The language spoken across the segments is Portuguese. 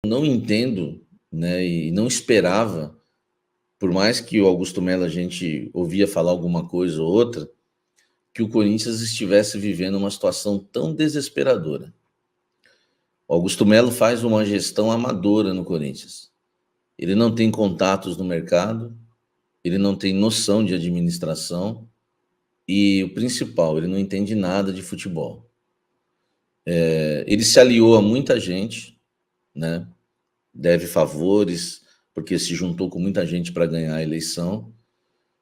não entendo, né, e não esperava, por mais que o Augusto Melo a gente ouvia falar alguma coisa ou outra, que o Corinthians estivesse vivendo uma situação tão desesperadora. O Augusto Melo faz uma gestão amadora no Corinthians. Ele não tem contatos no mercado, ele não tem noção de administração e, o principal, ele não entende nada de futebol. Ele se aliou a muita gente, né? Deve favores, porque se juntou com muita gente para ganhar a eleição.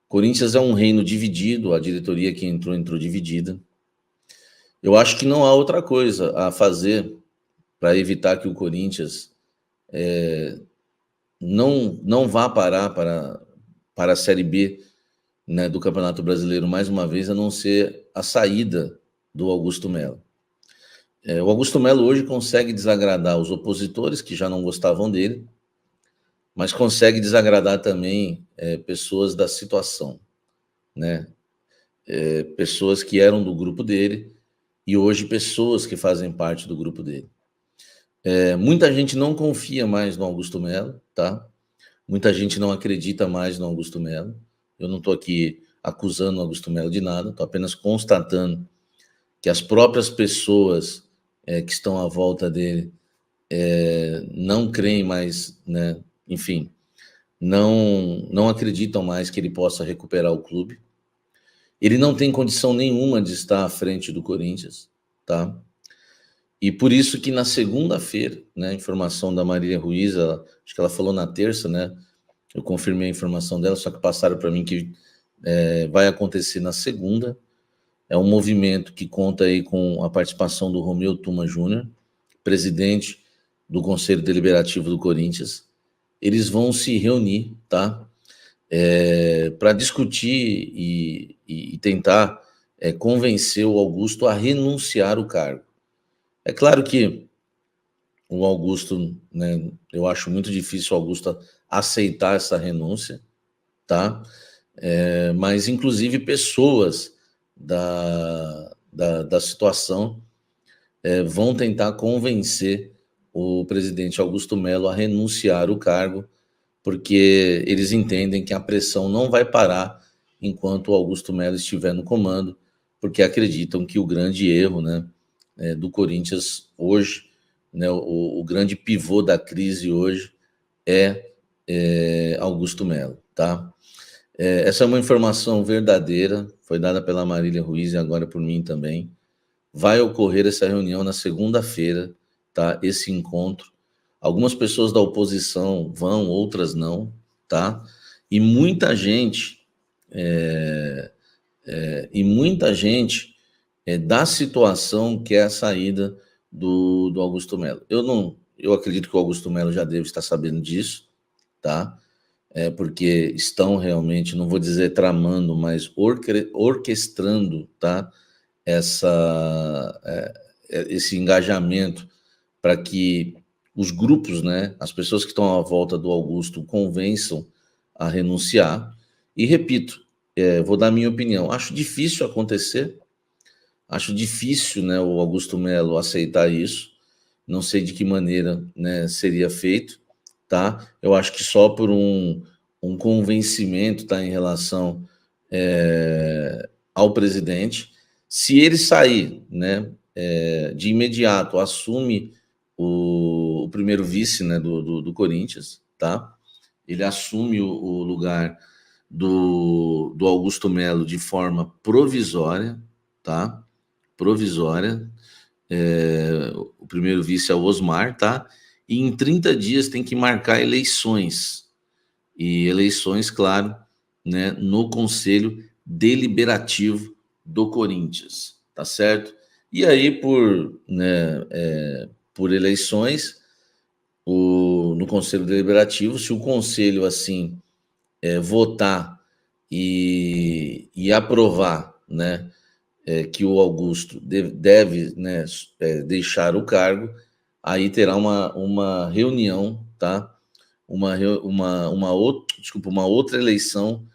Corinthians é um reino dividido, a diretoria que entrou dividida. Eu acho que não há outra coisa a fazer para evitar que o Corinthians não vá parar para a Série B, né, do Campeonato Brasileiro mais uma vez, a não ser a saída do Augusto Melo. O Augusto Melo hoje consegue desagradar os opositores que já não gostavam dele, mas consegue desagradar também pessoas da situação, né? Pessoas que eram do grupo dele e hoje pessoas que fazem parte do grupo dele. Muita gente não confia mais no Augusto Melo, tá? Muita gente não acredita mais no Augusto Melo. Eu não estou aqui acusando o Augusto Melo de nada, estou apenas constatando que as próprias pessoas que estão à volta dele não creem mais, né? Enfim, não acreditam mais que ele possa recuperar o clube. Ele não tem condição nenhuma de estar à frente do Corinthians, tá? E por isso que na segunda-feira, né, a informação da Marília Ruiz, acho que ela falou na terça, né? Eu confirmei a informação dela, só que passaram para mim que vai acontecer na segunda. É um movimento que conta aí com a participação do Romeu Tuma Júnior, presidente do Conselho Deliberativo do Corinthians. Eles vão se reunir, tá? Para discutir e tentar convencer o Augusto a renunciar ao cargo. É claro que o Augusto, né, eu acho muito difícil o Augusto aceitar essa renúncia, tá? Mas, inclusive, pessoas da situação vão tentar convencer o presidente Augusto Melo a renunciar ao cargo, porque eles entendem que a pressão não vai parar enquanto o Augusto Melo estiver no comando, porque acreditam que o grande erro, né, do Corinthians hoje, né, o grande pivô da crise hoje é Augusto Melo, tá? Essa é uma informação verdadeira, foi dada pela Marília Ruiz e agora por mim também. Vai ocorrer essa reunião na segunda-feira, tá? Esse encontro. Algumas pessoas da oposição vão, outras não, tá? E muita gente, da situação que é a saída do Augusto Melo. Eu acredito que o Augusto Melo já deve estar sabendo disso, tá? Porque estão realmente, não vou dizer tramando, mas orquestrando, tá? Esse engajamento para que os grupos, né, as pessoas que estão à volta do Augusto convençam a renunciar. E repito, vou dar minha opinião. Acho difícil acontecer, acho difícil, né, o Augusto Melo aceitar isso. Não sei de que maneira, né, seria feito, tá? Eu acho que só por um convencimento, tá, em relação ao presidente. Se ele sair, né, de imediato, assume o primeiro vice, né, do Corinthians, tá? Ele assume o lugar do Augusto Melo de forma provisória, tá? Provisória. O primeiro vice é o Osmar, tá? E em 30 dias tem que marcar eleições. E eleições, claro, né, no Conselho Deliberativo do Corinthians, tá certo? E aí, por eleições, no Conselho Deliberativo, se o Conselho, assim, votar e aprovar, né, que o Augusto deve, né, deixar o cargo, aí terá uma reunião, tá? Uma outra eleição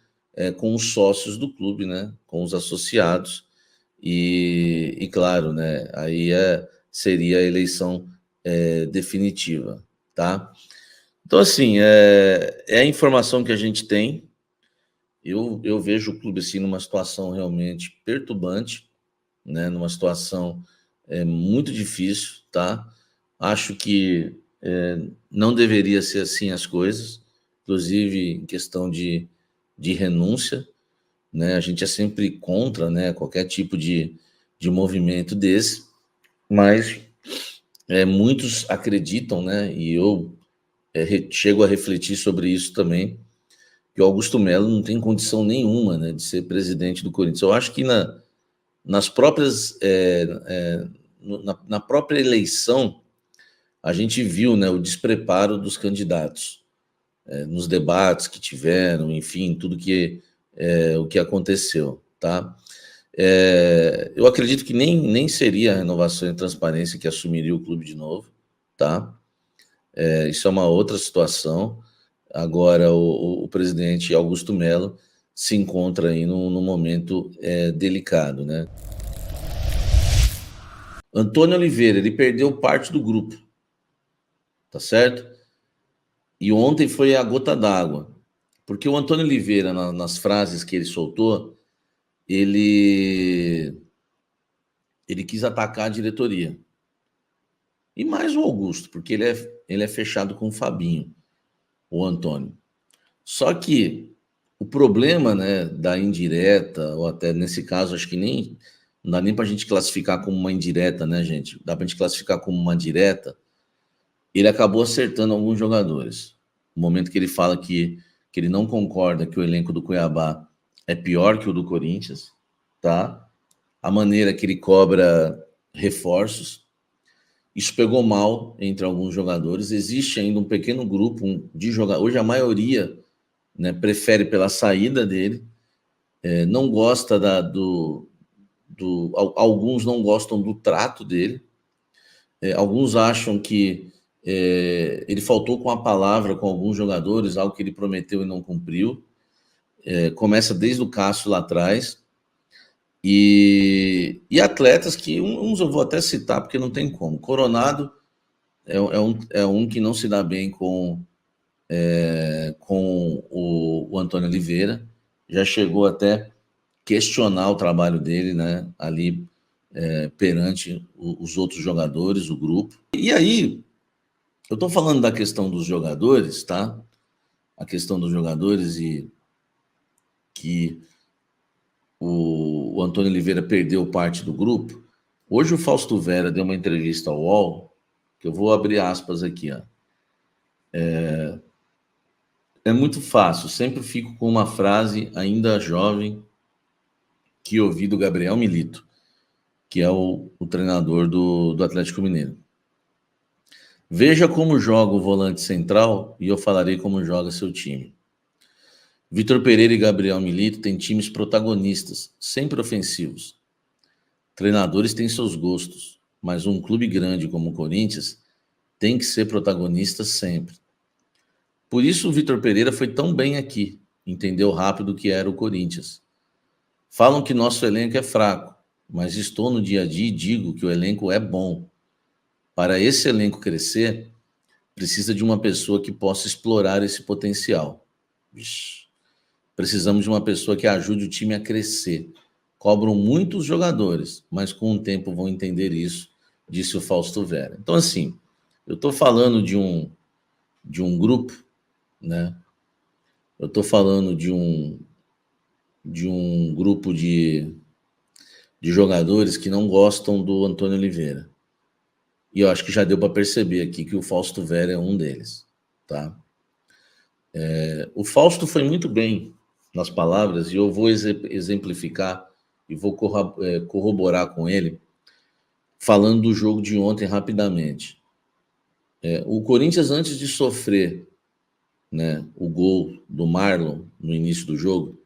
com os sócios do clube, né? Com os associados, e claro, né? Aí seria a eleição definitiva, tá? Então, assim, é a informação que a gente tem. Eu vejo o clube assim numa situação realmente perturbante, né? Numa situação muito difícil, tá? Acho que não deveria ser assim as coisas, inclusive em questão de renúncia, né? A gente é sempre contra, né? Qualquer tipo de movimento desse, mas muitos acreditam, né? E eu chego a refletir sobre isso também, que o Augusto Melo não tem condição nenhuma, né, de ser presidente do Corinthians. Eu acho que nas próprias na própria eleição a gente viu, né, o despreparo dos candidatos nos debates que tiveram, enfim, tudo que o que aconteceu, tá? Eu acredito que nem seria a Renovação e Transparência que assumiria o clube de novo, tá? Isso é uma outra situação. Agora, o presidente Augusto Melo se encontra aí num momento delicado, né? Antônio Oliveira, ele perdeu parte do grupo, tá certo? E ontem foi a gota d'água, porque o Antônio Oliveira, nas frases que ele soltou, ele quis atacar a diretoria. E mais o Augusto, porque ele é fechado com o Fabinho, o Antônio. Só que o problema, né, da indireta, ou até nesse caso, acho que não dá nem para a gente classificar como uma indireta, né, gente? Dá para a gente classificar como uma direta. Ele acabou acertando alguns jogadores. No momento que ele fala que ele não concorda que o elenco do Cuiabá é pior que o do Corinthians, tá? A maneira que ele cobra reforços, isso pegou mal entre alguns jogadores. Existe ainda um pequeno grupo de jogadores. Hoje a maioria, né, prefere pela saída dele, não gosta alguns não gostam do trato dele, alguns acham que ele faltou com a palavra com alguns jogadores, algo que ele prometeu e não cumpriu. Começa desde o Cássio lá atrás, e atletas que uns eu vou até citar porque não tem como. Coronado é um que não se dá bem com o Antônio Oliveira, já chegou até questionar o trabalho dele, né, ali perante os outros jogadores, o grupo. E aí, eu estou falando da questão dos jogadores, tá? A questão dos jogadores e que o Antônio Oliveira perdeu parte do grupo. Hoje o Fausto Vera deu uma entrevista ao UOL, que eu vou abrir aspas aqui, ó. É muito fácil, sempre fico com uma frase ainda jovem que ouvi do Gabriel Milito, que é o treinador do Atlético Mineiro. Veja como joga o volante central e eu falarei como joga seu time. Vitor Pereira e Gabriel Milito têm times protagonistas, sempre ofensivos. Treinadores têm seus gostos, mas um clube grande como o Corinthians tem que ser protagonista sempre. Por isso o Vitor Pereira foi tão bem aqui, entendeu rápido o que era o Corinthians. Falam que nosso elenco é fraco, mas estou no dia a dia e digo que o elenco é bom. Para esse elenco crescer, precisa de uma pessoa que possa explorar esse potencial. Vixe. Precisamos de uma pessoa que ajude o time a crescer. Cobram muitos jogadores, mas com o tempo vão entender isso, disse o Fausto Vera. Então, assim, eu estou falando de um grupo, né? Eu estou falando de um grupo de jogadores que não gostam do Antônio Oliveira. E eu acho que já deu para perceber aqui que o Fausto Vera é um deles, tá? O Fausto foi muito bem nas palavras e eu vou exemplificar e vou corroborar com ele, falando do jogo de ontem rapidamente. O Corinthians, antes de sofrer, né, o gol do Marlon no início do jogo,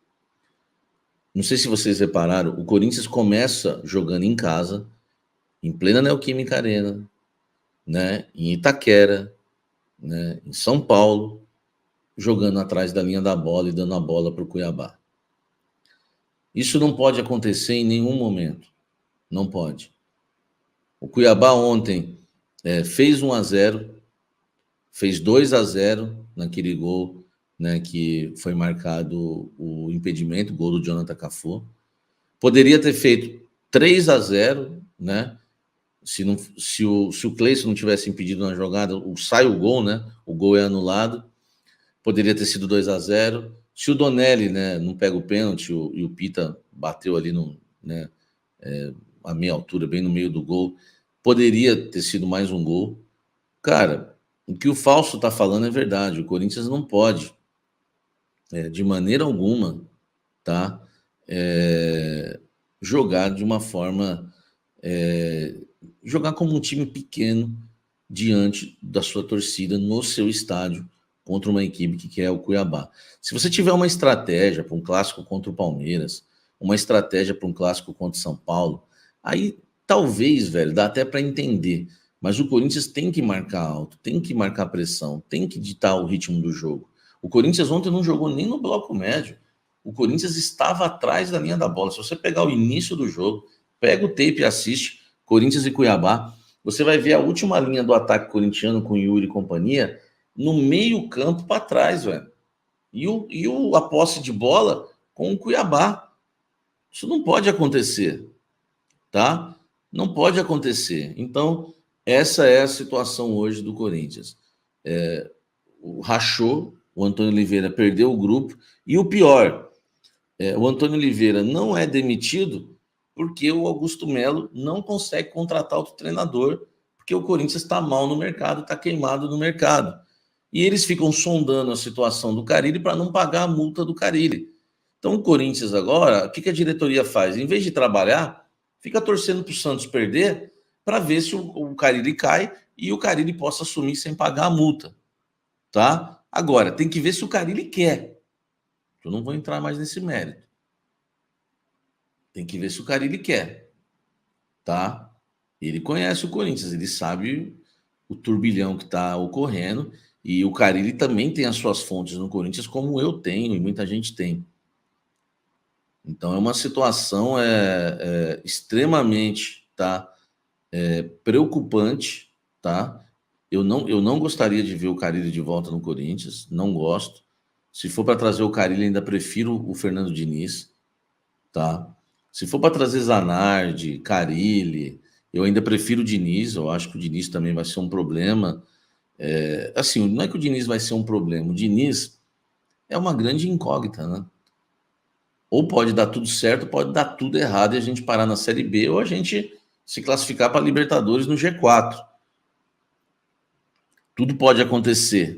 não sei se vocês repararam, o Corinthians começa jogando em casa, em plena Neoquímica Arena, né, em Itaquera, né, em São Paulo, jogando atrás da linha da bola e dando a bola para o Cuiabá. Isso não pode acontecer em nenhum momento. Não pode. O Cuiabá ontem fez 1-0, fez 2-0 naquele gol, né, que foi marcado o impedimento, o gol do Jonathan Cafu. Poderia ter feito 3-0, né? Se o Cleison não tivesse impedido na jogada, sai o gol, né? O gol é anulado. Poderia ter sido 2-0. Se o Donelli, né, não pega o pênalti e o Pita bateu ali no, né, a meia altura, bem no meio do gol, poderia ter sido mais um gol. Cara, o que o Fausto está falando é verdade. O Corinthians não pode, de maneira alguma, tá, jogar de uma forma, jogar como um time pequeno diante da sua torcida no seu estádio contra uma equipe que é o Cuiabá. Se você tiver uma estratégia para um clássico contra o Palmeiras, uma estratégia para um clássico contra o São Paulo, aí talvez, velho, dá até para entender. Mas o Corinthians tem que marcar alto, tem que marcar pressão, tem que ditar o ritmo do jogo. O Corinthians ontem não jogou nem no bloco médio. O Corinthians estava atrás da linha da bola. Se você pegar o início do jogo, pega o tape e assiste Corinthians e Cuiabá, você vai ver a última linha do ataque corintiano com Yuri e companhia no meio campo para trás, velho. A posse de bola com o Cuiabá. Isso não pode acontecer, tá? Não pode acontecer. Então, essa é a situação hoje do Corinthians. Rachou, o Antônio Oliveira perdeu o grupo, e o pior, o Antônio Oliveira não é demitido porque o Augusto Melo não consegue contratar outro treinador, porque o Corinthians está mal no mercado, está queimado no mercado. E eles ficam sondando a situação do Carille para não pagar a multa do Carille. Então o Corinthians agora, o que a diretoria faz? Em vez de trabalhar, fica torcendo para o Santos perder para ver se o Carille cai e o Carille possa assumir sem pagar a multa. Tá? Agora, tem que ver se o Carille quer. Eu não vou entrar mais nesse mérito. Tem que ver se o Carille quer, tá? Ele conhece o Corinthians, ele sabe o turbilhão que está ocorrendo, e o Carille também tem as suas fontes no Corinthians, como eu tenho e muita gente tem. Então é uma situação extremamente, tá, preocupante, tá? Eu não gostaria de ver o Carille de volta no Corinthians, não gosto. Se for para trazer o Carille, ainda prefiro o Fernando Diniz, tá? Se for para trazer Zanardi, Carille, eu ainda prefiro o Diniz. Eu acho que o Diniz também vai ser um problema. Assim, não é que o Diniz vai ser um problema. O Diniz é uma grande incógnita, né? Ou pode dar tudo certo, pode dar tudo errado e a gente parar na Série B, ou a gente se classificar para a Libertadores no G4. Tudo pode acontecer.